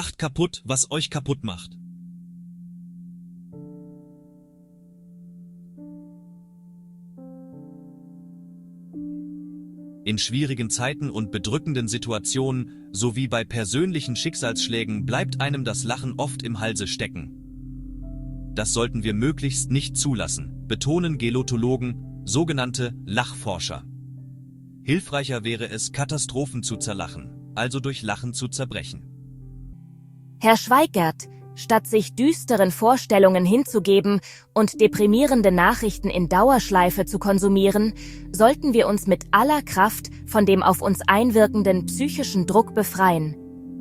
Macht kaputt, was euch kaputt macht. In schwierigen Zeiten und bedrückenden Situationen sowie bei persönlichen Schicksalsschlägen bleibt einem das Lachen oft im Halse stecken. Das sollten wir möglichst nicht zulassen, betonen Gelotologen, sogenannte Lachforscher. Hilfreicher wäre es, Katastrophen zu zerlachen, also durch Lachen zu zerbrechen. Herr Schweigert, statt sich düsteren Vorstellungen hinzugeben und deprimierende Nachrichten in Dauerschleife zu konsumieren, sollten wir uns mit aller Kraft von dem auf uns einwirkenden psychischen Druck befreien.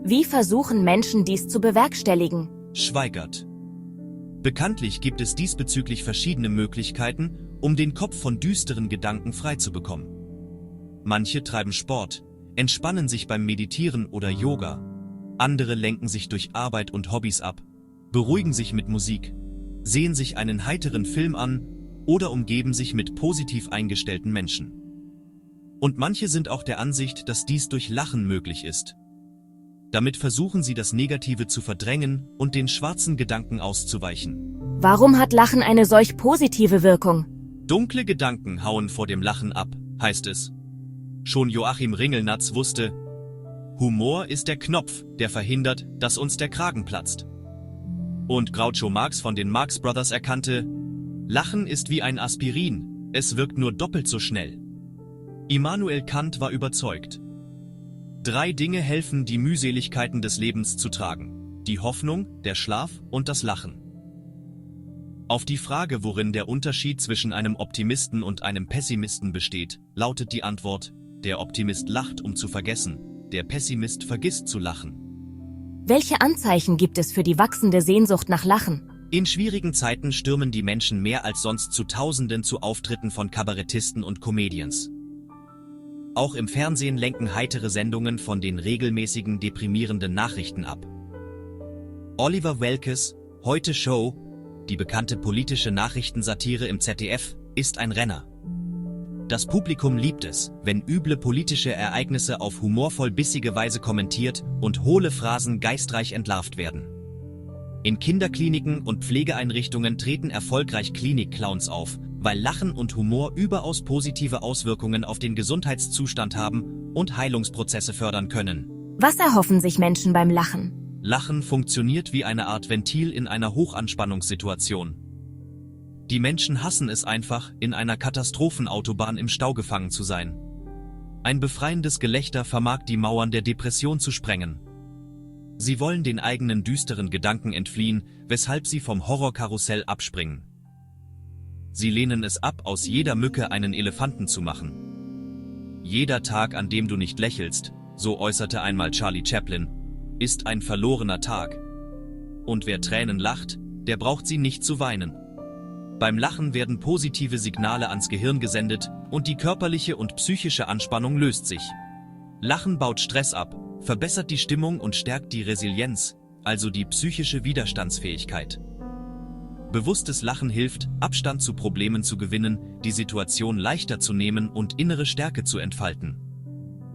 Wie versuchen Menschen dies zu bewerkstelligen? Schweigert. Bekanntlich gibt es diesbezüglich verschiedene Möglichkeiten, um den Kopf von düsteren Gedanken frei zu bekommen. Manche treiben Sport, entspannen sich beim Meditieren oder Yoga. Andere lenken sich durch Arbeit und Hobbys ab, beruhigen sich mit Musik, sehen sich einen heiteren Film an oder umgeben sich mit positiv eingestellten Menschen. Und manche sind auch der Ansicht, dass dies durch Lachen möglich ist. Damit versuchen sie, das Negative zu verdrängen und den schwarzen Gedanken auszuweichen. Warum hat Lachen eine solch positive Wirkung? Dunkle Gedanken hauen vor dem Lachen ab, heißt es. Schon Joachim Ringelnatz wusste, Humor ist der Knopf, der verhindert, dass uns der Kragen platzt. Und Groucho Marx von den Marx Brothers erkannte, Lachen ist wie ein Aspirin, es wirkt nur doppelt so schnell. Immanuel Kant war überzeugt. 3 Dinge helfen, die Mühseligkeiten des Lebens zu tragen: die Hoffnung, der Schlaf und das Lachen. Auf die Frage, worin der Unterschied zwischen einem Optimisten und einem Pessimisten besteht, lautet die Antwort: Der Optimist lacht, um zu vergessen. Der Pessimist vergisst zu lachen. Welche Anzeichen gibt es für die wachsende Sehnsucht nach Lachen? In schwierigen Zeiten stürmen die Menschen mehr als sonst zu Tausenden zu Auftritten von Kabarettisten und Comedians. Auch im Fernsehen lenken heitere Sendungen von den regelmäßigen deprimierenden Nachrichten ab. Oliver Welkes, Heute Show, die bekannte politische Nachrichtensatire im ZDF, ist ein Renner. Das Publikum liebt es, wenn üble politische Ereignisse auf humorvoll bissige Weise kommentiert und hohle Phrasen geistreich entlarvt werden. In Kinderkliniken und Pflegeeinrichtungen treten erfolgreich Klinik-Clowns auf, weil Lachen und Humor überaus positive Auswirkungen auf den Gesundheitszustand haben und Heilungsprozesse fördern können. Was erhoffen sich Menschen beim Lachen? Lachen funktioniert wie eine Art Ventil in einer Hochanspannungssituation. Die Menschen hassen es einfach, in einer Katastrophenautobahn im Stau gefangen zu sein. Ein befreiendes Gelächter vermag die Mauern der Depression zu sprengen. Sie wollen den eigenen düsteren Gedanken entfliehen, weshalb sie vom Horrorkarussell abspringen. Sie lehnen es ab, aus jeder Mücke einen Elefanten zu machen. Jeder Tag, an dem du nicht lächelst, so äußerte einmal Charlie Chaplin, ist ein verlorener Tag. Und wer Tränen lacht, der braucht sie nicht zu weinen. Beim Lachen werden positive Signale ans Gehirn gesendet und die körperliche und psychische Anspannung löst sich. Lachen baut Stress ab, verbessert die Stimmung und stärkt die Resilienz, also die psychische Widerstandsfähigkeit. Bewusstes Lachen hilft, Abstand zu Problemen zu gewinnen, die Situation leichter zu nehmen und innere Stärke zu entfalten.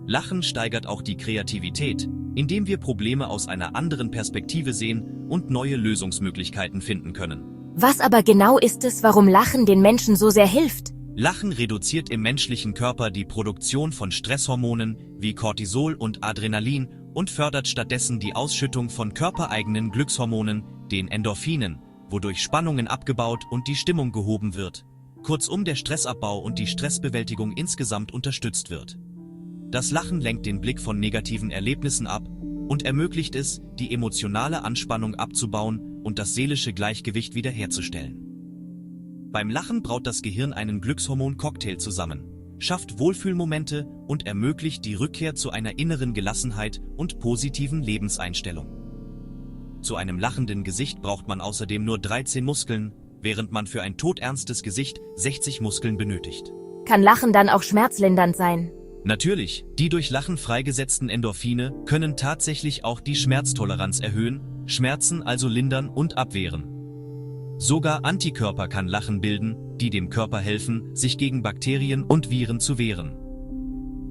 Lachen steigert auch die Kreativität, indem wir Probleme aus einer anderen Perspektive sehen und neue Lösungsmöglichkeiten finden können. Was aber genau ist es, warum Lachen den Menschen so sehr hilft? Lachen reduziert im menschlichen Körper die Produktion von Stresshormonen wie Cortisol und Adrenalin und fördert stattdessen die Ausschüttung von körpereigenen Glückshormonen, den Endorphinen, wodurch Spannungen abgebaut und die Stimmung gehoben wird. Kurzum, der Stressabbau und die Stressbewältigung insgesamt unterstützt wird. Das Lachen lenkt den Blick von negativen Erlebnissen ab und ermöglicht es, die emotionale Anspannung abzubauen und das seelische Gleichgewicht wiederherzustellen. Beim Lachen braut das Gehirn einen Glückshormon-Cocktail zusammen, schafft Wohlfühlmomente und ermöglicht die Rückkehr zu einer inneren Gelassenheit und positiven Lebenseinstellung. Zu einem lachenden Gesicht braucht man außerdem nur 13 Muskeln, während man für ein todernstes Gesicht 60 Muskeln benötigt. Kann Lachen dann auch schmerzlindernd sein? Natürlich, die durch Lachen freigesetzten Endorphine können tatsächlich auch die Schmerztoleranz erhöhen, Schmerzen also lindern und abwehren. Sogar Antikörper kann Lachen bilden, die dem Körper helfen, sich gegen Bakterien und Viren zu wehren.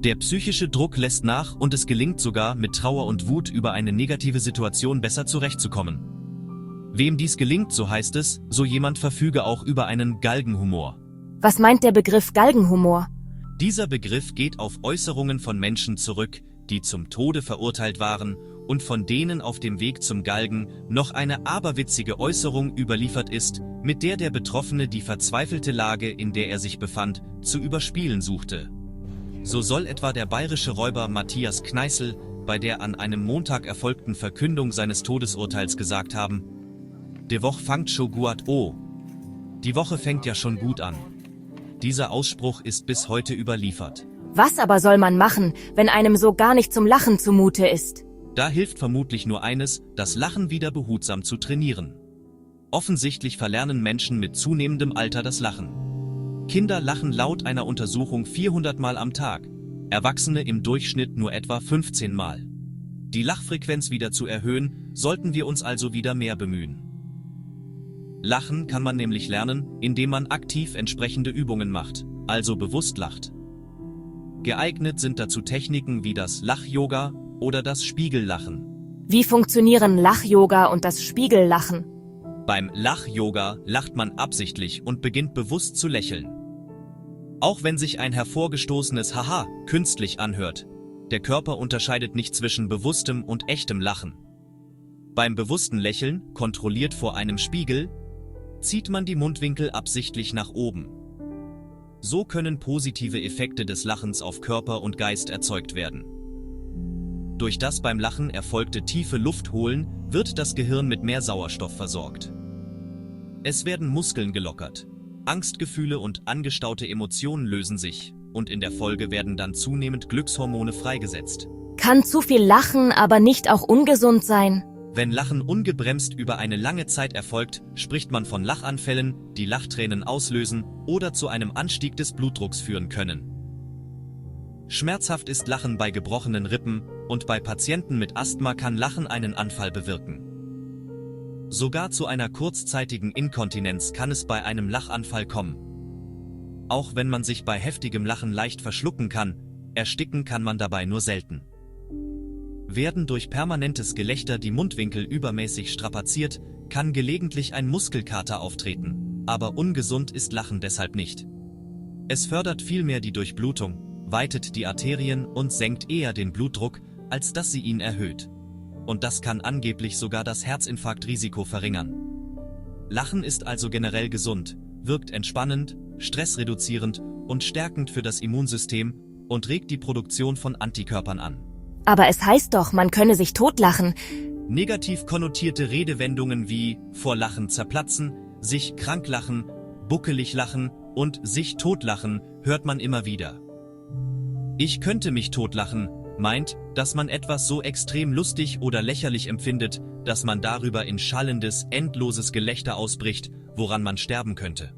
Der psychische Druck lässt nach und es gelingt sogar, mit Trauer und Wut über eine negative Situation besser zurechtzukommen. Wem dies gelingt, so heißt es, so jemand verfüge auch über einen Galgenhumor. Was meint der Begriff Galgenhumor? Dieser Begriff geht auf Äußerungen von Menschen zurück, die zum Tode verurteilt waren und von denen auf dem Weg zum Galgen noch eine aberwitzige Äußerung überliefert ist, mit der der Betroffene die verzweifelte Lage, in der er sich befand, zu überspielen suchte. So soll etwa der bayerische Räuber Matthias Kneißl bei der an einem Montag erfolgten Verkündung seines Todesurteils gesagt haben: "De Woch fangt scho guat o." Die Woche fängt ja schon gut an. Dieser Ausspruch ist bis heute überliefert. Was aber soll man machen, wenn einem so gar nicht zum Lachen zumute ist? Da hilft vermutlich nur eines, das Lachen wieder behutsam zu trainieren. Offensichtlich verlernen Menschen mit zunehmendem Alter das Lachen. Kinder lachen laut einer Untersuchung 400 Mal am Tag, Erwachsene im Durchschnitt nur etwa 15 Mal. Die Lachfrequenz wieder zu erhöhen, sollten wir uns also wieder mehr bemühen. Lachen kann man nämlich lernen, indem man aktiv entsprechende Übungen macht, also bewusst lacht. Geeignet sind dazu Techniken wie das Lach-Yoga oder das Spiegellachen. Wie funktionieren Lach-Yoga und das Spiegellachen? Beim Lach-Yoga lacht man absichtlich und beginnt bewusst zu lächeln. Auch wenn sich ein hervorgestoßenes Haha künstlich anhört, der Körper unterscheidet nicht zwischen bewusstem und echtem Lachen. Beim bewussten Lächeln, kontrolliert vor einem Spiegel, zieht man die Mundwinkel absichtlich nach oben. So können positive Effekte des Lachens auf Körper und Geist erzeugt werden. Durch das beim Lachen erfolgte tiefe Luftholen wird das Gehirn mit mehr Sauerstoff versorgt. Es werden Muskeln gelockert, Angstgefühle und angestaute Emotionen lösen sich und in der Folge werden dann zunehmend Glückshormone freigesetzt. Kann zu viel Lachen aber nicht auch ungesund sein? Wenn Lachen ungebremst über eine lange Zeit erfolgt, spricht man von Lachanfällen, die Lachtränen auslösen oder zu einem Anstieg des Blutdrucks führen können. Schmerzhaft ist Lachen bei gebrochenen Rippen und bei Patienten mit Asthma kann Lachen einen Anfall bewirken. Sogar zu einer kurzzeitigen Inkontinenz kann es bei einem Lachanfall kommen. Auch wenn man sich bei heftigem Lachen leicht verschlucken kann, ersticken kann man dabei nur selten. Werden durch permanentes Gelächter die Mundwinkel übermäßig strapaziert, kann gelegentlich ein Muskelkater auftreten, aber ungesund ist Lachen deshalb nicht. Es fördert vielmehr die Durchblutung, weitet die Arterien und senkt eher den Blutdruck, als dass sie ihn erhöht. Und das kann angeblich sogar das Herzinfarktrisiko verringern. Lachen ist also generell gesund, wirkt entspannend, stressreduzierend und stärkend für das Immunsystem und regt die Produktion von Antikörpern an. Aber es heißt doch, man könne sich totlachen. Negativ konnotierte Redewendungen wie vor Lachen zerplatzen, sich krank lachen, buckelig lachen und sich totlachen hört man immer wieder. Ich könnte mich totlachen meint, dass man etwas so extrem lustig oder lächerlich empfindet, dass man darüber in schallendes, endloses Gelächter ausbricht, woran man sterben könnte.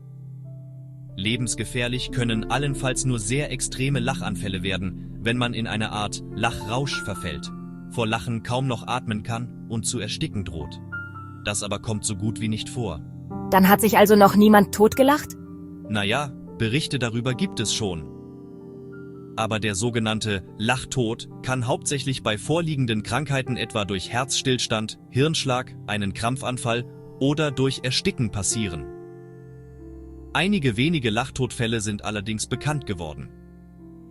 Lebensgefährlich können allenfalls nur sehr extreme Lachanfälle werden, wenn man in eine Art Lachrausch verfällt, vor Lachen kaum noch atmen kann und zu ersticken droht. Das aber kommt so gut wie nicht vor. Dann hat sich also noch niemand totgelacht? Naja, Berichte darüber gibt es schon. Aber der sogenannte Lachtod kann hauptsächlich bei vorliegenden Krankheiten etwa durch Herzstillstand, Hirnschlag, einen Krampfanfall oder durch Ersticken passieren. Einige wenige Lachtodfälle sind allerdings bekannt geworden.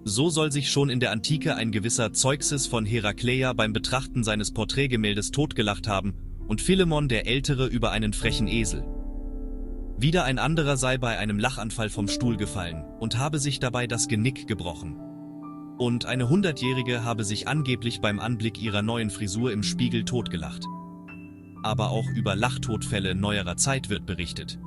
So soll sich schon in der Antike ein gewisser Zeuxis von Herakleia beim Betrachten seines Porträtgemäldes totgelacht haben und Philemon der Ältere über einen frechen Esel. Wieder ein anderer sei bei einem Lachanfall vom Stuhl gefallen und habe sich dabei das Genick gebrochen. Und eine 100-Jährige habe sich angeblich beim Anblick ihrer neuen Frisur im Spiegel totgelacht. Aber auch über Lachtodfälle neuerer Zeit wird berichtet.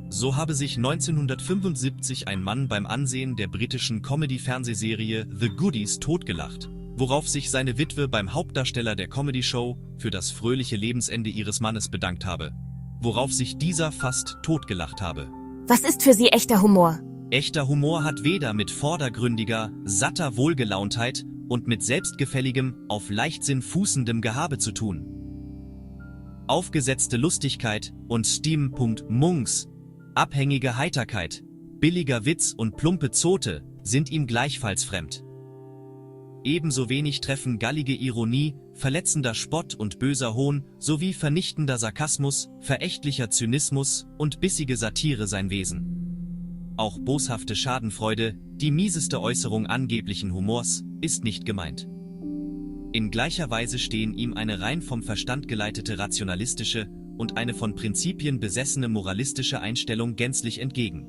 So habe sich 1975 ein Mann beim Ansehen der britischen Comedy-Fernsehserie The Goodies totgelacht, worauf sich seine Witwe beim Hauptdarsteller der Comedy-Show für das fröhliche Lebensende ihres Mannes bedankt habe, worauf sich dieser fast totgelacht habe. Was ist für Sie echter Humor? Echter Humor hat weder mit vordergründiger, satter Wohlgelauntheit und mit selbstgefälligem, auf Leichtsinn fußendem Gehabe zu tun. Aufgesetzte Lustigkeit und Steam.Munks, abhängige Heiterkeit, billiger Witz und plumpe Zote sind ihm gleichfalls fremd. ebenso wenig treffen gallige Ironie, verletzender Spott und böser Hohn, sowie vernichtender Sarkasmus, verächtlicher Zynismus und bissige Satire sein Wesen. Auch boshafte Schadenfreude, die mieseste Äußerung angeblichen Humors, ist nicht gemeint. In gleicher Weise stehen ihm eine rein vom Verstand geleitete rationalistische und eine von Prinzipien besessene moralistische Einstellung gänzlich entgegen.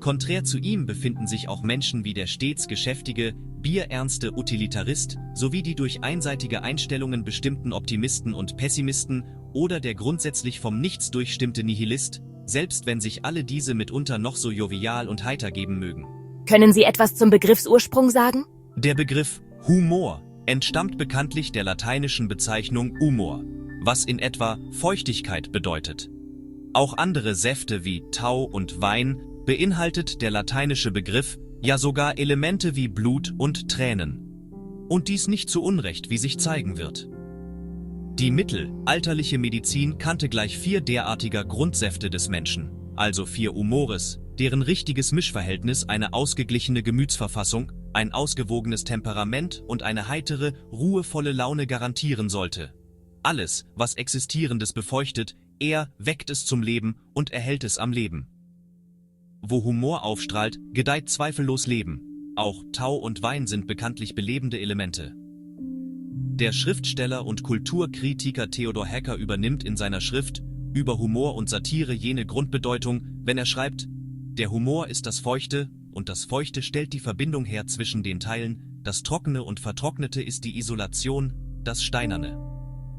Konträr zu ihm befinden sich auch Menschen wie der stets geschäftige, bierernste Utilitarist sowie die durch einseitige Einstellungen bestimmten Optimisten und Pessimisten oder der grundsätzlich vom Nichts durchstimmte Nihilist, selbst wenn sich alle diese mitunter noch so jovial und heiter geben mögen. Können Sie etwas zum Begriffsursprung sagen? Der Begriff Humor entstammt bekanntlich der lateinischen Bezeichnung humor, was in etwa Feuchtigkeit bedeutet. Auch andere Säfte wie Tau und Wein beinhaltet der lateinische Begriff ja sogar Elemente wie Blut und Tränen. Und dies nicht zu Unrecht, wie sich zeigen wird. Die mittelalterliche Medizin kannte gleich 4 derartiger Grundsäfte des Menschen, also 4 Humores, deren richtiges Mischverhältnis eine ausgeglichene Gemütsverfassung, ein ausgewogenes Temperament und eine heitere, ruhevolle Laune garantieren sollte. Alles, was Existierendes befeuchtet, weckt es zum Leben und erhält es am Leben. Wo Humor aufstrahlt, gedeiht zweifellos Leben. Auch Tau und Wein sind bekanntlich belebende Elemente. Der Schriftsteller und Kulturkritiker Theodor Hecker übernimmt in seiner Schrift über Humor und Satire jene Grundbedeutung, wenn er schreibt: Der Humor ist das Feuchte, und das Feuchte stellt die Verbindung her zwischen den Teilen, das Trockene und Vertrocknete ist die Isolation, das Steinerne.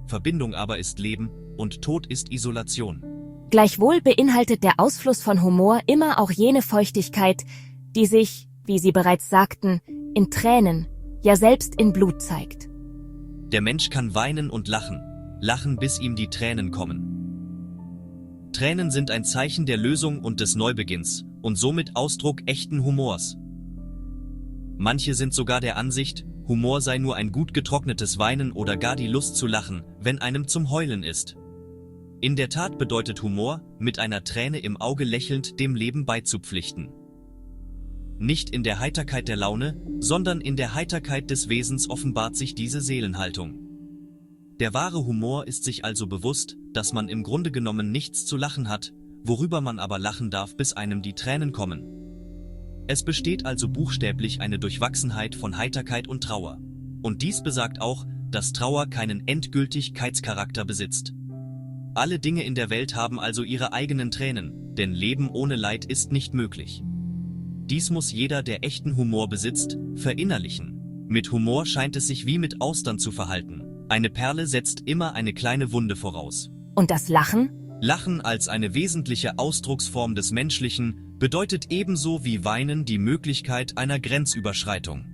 Verbindung aber ist Leben, und Tod ist Isolation. Gleichwohl beinhaltet der Ausfluss von Humor immer auch jene Feuchtigkeit, die sich, wie Sie bereits sagten, in Tränen, ja selbst in Blut zeigt. Der Mensch kann weinen und lachen, bis ihm die Tränen kommen. Tränen sind ein Zeichen der Lösung und des Neubeginns und somit Ausdruck echten Humors. Manche sind sogar der Ansicht, Humor sei nur ein gut getrocknetes Weinen oder gar die Lust zu lachen, wenn einem zum Heulen ist. In der Tat bedeutet Humor, mit einer Träne im Auge lächelnd dem Leben beizupflichten. Nicht in der Heiterkeit der Laune, sondern in der Heiterkeit des Wesens offenbart sich diese Seelenhaltung. Der wahre Humor ist sich also bewusst, dass man im Grunde genommen nichts zu lachen hat, worüber man aber lachen darf, bis einem die Tränen kommen. Es besteht also buchstäblich eine Durchwachsenheit von Heiterkeit und Trauer. Und dies besagt auch, dass Trauer keinen Endgültigkeitscharakter besitzt. Alle Dinge in der Welt haben also ihre eigenen Tränen, denn Leben ohne Leid ist nicht möglich. Dies muss jeder, der echten Humor besitzt, verinnerlichen. Mit Humor scheint es sich wie mit Austern zu verhalten. Eine Perle setzt immer eine kleine Wunde voraus. Und das Lachen? Lachen als eine wesentliche Ausdrucksform des Menschlichen bedeutet ebenso wie Weinen die Möglichkeit einer Grenzüberschreitung.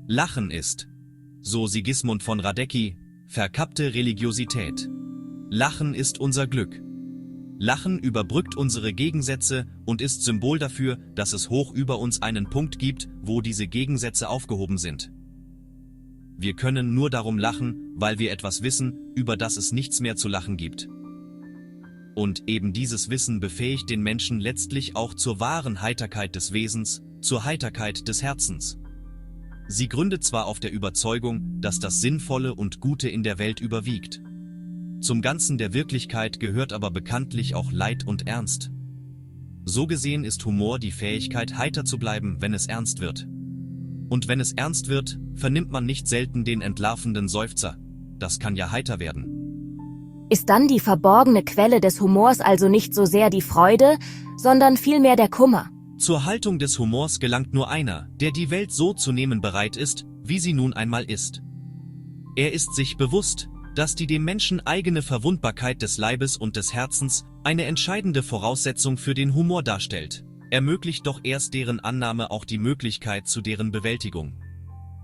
Lachen ist, so Sigismund von Radecki, verkappte Religiosität. Lachen ist unser Glück. Lachen überbrückt unsere Gegensätze und ist Symbol dafür, dass es hoch über uns einen Punkt gibt, wo diese Gegensätze aufgehoben sind. Wir können nur darum lachen, weil wir etwas wissen, über das es nichts mehr zu lachen gibt. Und eben dieses Wissen befähigt den Menschen letztlich auch zur wahren Heiterkeit des Wesens, zur Heiterkeit des Herzens. Sie gründet zwar auf der Überzeugung, dass das Sinnvolle und Gute in der Welt überwiegt. Zum Ganzen der Wirklichkeit gehört aber bekanntlich auch Leid und Ernst. So gesehen ist Humor die Fähigkeit, heiter zu bleiben, wenn es ernst wird. Und wenn es ernst wird, vernimmt man nicht selten den entlarvenden Seufzer: Das kann ja heiter werden. Ist dann die verborgene Quelle des Humors also nicht so sehr die Freude, sondern vielmehr der Kummer? Zur Haltung des Humors gelangt nur einer, der die Welt so zu nehmen bereit ist, wie sie nun einmal ist. Er ist sich bewusst, dass die dem Menschen eigene Verwundbarkeit des Leibes und des Herzens eine entscheidende Voraussetzung für den Humor darstellt, ermöglicht doch erst deren Annahme auch die Möglichkeit zu deren Bewältigung.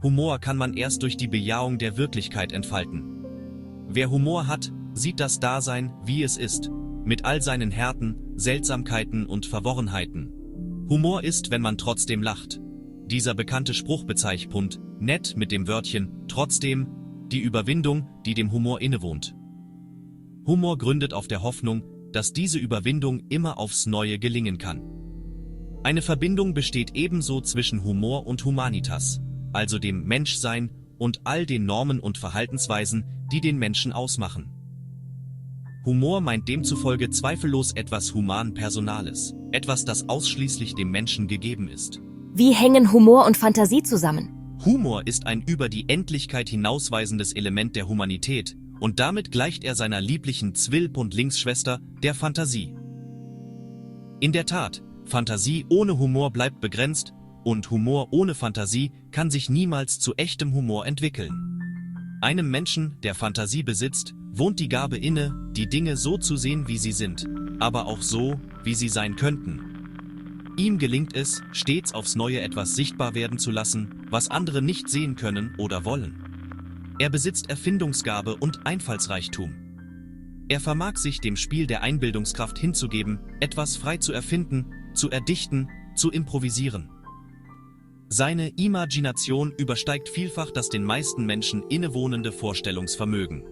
Humor kann man erst durch die Bejahung der Wirklichkeit entfalten. Wer Humor hat, sieht das Dasein, wie es ist, mit all seinen Härten, Seltsamkeiten und Verworrenheiten. Humor ist, wenn man trotzdem lacht. Dieser bekannte Spruch bezeichnet nett mit dem Wörtchen trotzdem die Überwindung, die dem Humor innewohnt. Humor gründet auf der Hoffnung, dass diese Überwindung immer aufs Neue gelingen kann. Eine Verbindung besteht ebenso zwischen Humor und Humanitas, also dem Menschsein und all den Normen und Verhaltensweisen, die den Menschen ausmachen. Humor meint demzufolge zweifellos etwas Human-Personales, etwas, das ausschließlich dem Menschen gegeben ist. Wie hängen Humor und Fantasie zusammen? Humor ist ein über die Endlichkeit hinausweisendes Element der Humanität und damit gleicht er seiner lieblichen Zwilp- und Linksschwester, der Fantasie. In der Tat, Fantasie ohne Humor bleibt begrenzt und Humor ohne Fantasie kann sich niemals zu echtem Humor entwickeln. Einem Menschen, der Fantasie besitzt, wohnt die Gabe inne, die Dinge so zu sehen, wie sie sind, aber auch so, wie sie sein könnten. Ihm gelingt es, stets aufs Neue etwas sichtbar werden zu lassen, was andere nicht sehen können oder wollen. Er besitzt Erfindungsgabe und Einfallsreichtum. Er vermag sich dem Spiel der Einbildungskraft hinzugeben, etwas frei zu erfinden, zu erdichten, zu improvisieren. Seine Imagination übersteigt vielfach das den meisten Menschen innewohnende Vorstellungsvermögen.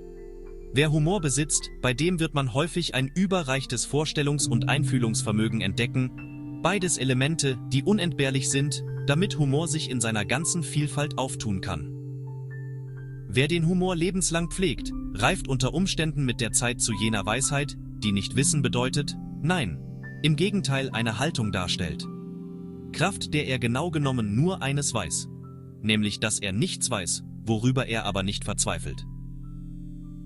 Wer Humor besitzt, bei dem wird man häufig ein überreichtes Vorstellungs- und Einfühlungsvermögen entdecken, beides Elemente, die unentbehrlich sind, damit Humor sich in seiner ganzen Vielfalt auftun kann. Wer den Humor lebenslang pflegt, reift unter Umständen mit der Zeit zu jener Weisheit, die nicht Wissen bedeutet, nein, im Gegenteil eine Haltung darstellt. Kraft der er genau genommen nur eines weiß, nämlich dass er nichts weiß, worüber er aber nicht verzweifelt.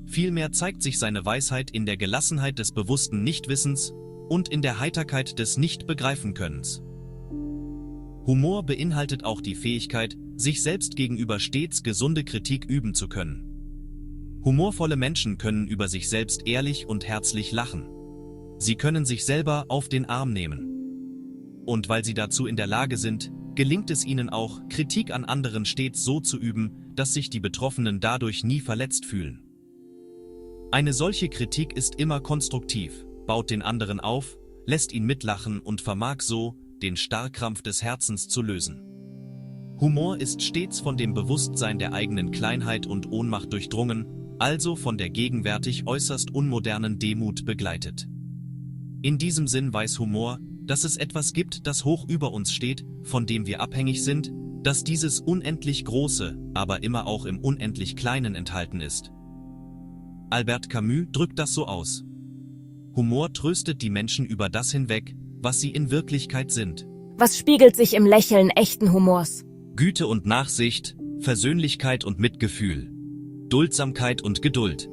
Vielmehr zeigt sich seine Weisheit in der Gelassenheit des bewussten Nichtwissens und in der Heiterkeit des Nicht-Begreifen-Könnens. Humor beinhaltet auch die Fähigkeit, sich selbst gegenüber stets gesunde Kritik üben zu können. Humorvolle Menschen können über sich selbst ehrlich und herzlich lachen. Sie können sich selber auf den Arm nehmen. Und weil sie dazu in der Lage sind, gelingt es ihnen auch, Kritik an anderen stets so zu üben, dass sich die Betroffenen dadurch nie verletzt fühlen. Eine solche Kritik ist immer konstruktiv, baut den anderen auf, lässt ihn mitlachen und vermag so, den Starrkrampf des Herzens zu lösen. Humor ist stets von dem Bewusstsein der eigenen Kleinheit und Ohnmacht durchdrungen, also von der gegenwärtig äußerst unmodernen Demut begleitet. In diesem Sinn weiß Humor, dass es etwas gibt, das hoch über uns steht, von dem wir abhängig sind, dass dieses unendlich Große, aber immer auch im unendlich Kleinen enthalten ist. Albert Camus drückt das so aus. Humor tröstet die Menschen über das hinweg, was sie in Wirklichkeit sind. Was spiegelt sich im Lächeln echten Humors? Güte und Nachsicht, Versöhnlichkeit und Mitgefühl, Duldsamkeit und Geduld.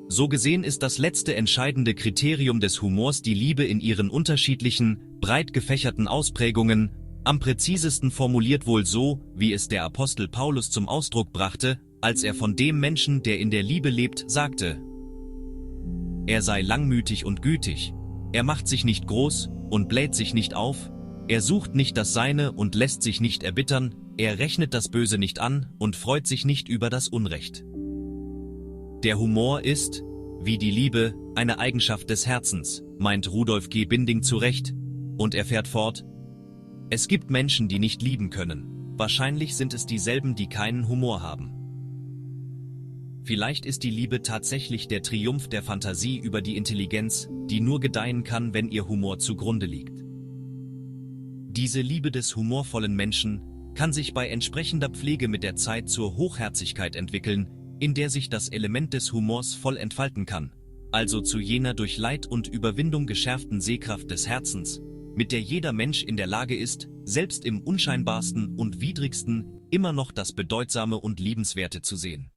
So gesehen ist das letzte entscheidende Kriterium des Humors die Liebe in ihren unterschiedlichen, breit gefächerten Ausprägungen, am präzisesten formuliert wohl so, wie es der Apostel Paulus zum Ausdruck brachte, als er von dem Menschen, der in der Liebe lebt, sagte: Er sei langmütig und gütig, er macht sich nicht groß und bläht sich nicht auf, er sucht nicht das Seine und lässt sich nicht erbittern, er rechnet das Böse nicht an und freut sich nicht über das Unrecht. Der Humor ist, wie die Liebe, eine Eigenschaft des Herzens, meint Rudolf G. Binding zu Recht, und er fährt fort: Es gibt Menschen, die nicht lieben können, wahrscheinlich sind es dieselben, die keinen Humor haben. Vielleicht ist die Liebe tatsächlich der Triumph der Fantasie über die Intelligenz, die nur gedeihen kann, wenn ihr Humor zugrunde liegt. Diese Liebe des humorvollen Menschen kann sich bei entsprechender Pflege mit der Zeit zur Hochherzigkeit entwickeln, in der sich das Element des Humors voll entfalten kann, also zu jener durch Leid und Überwindung geschärften Sehkraft des Herzens, mit der jeder Mensch in der Lage ist, selbst im unscheinbarsten und widrigsten immer noch das Bedeutsame und Liebenswerte zu sehen.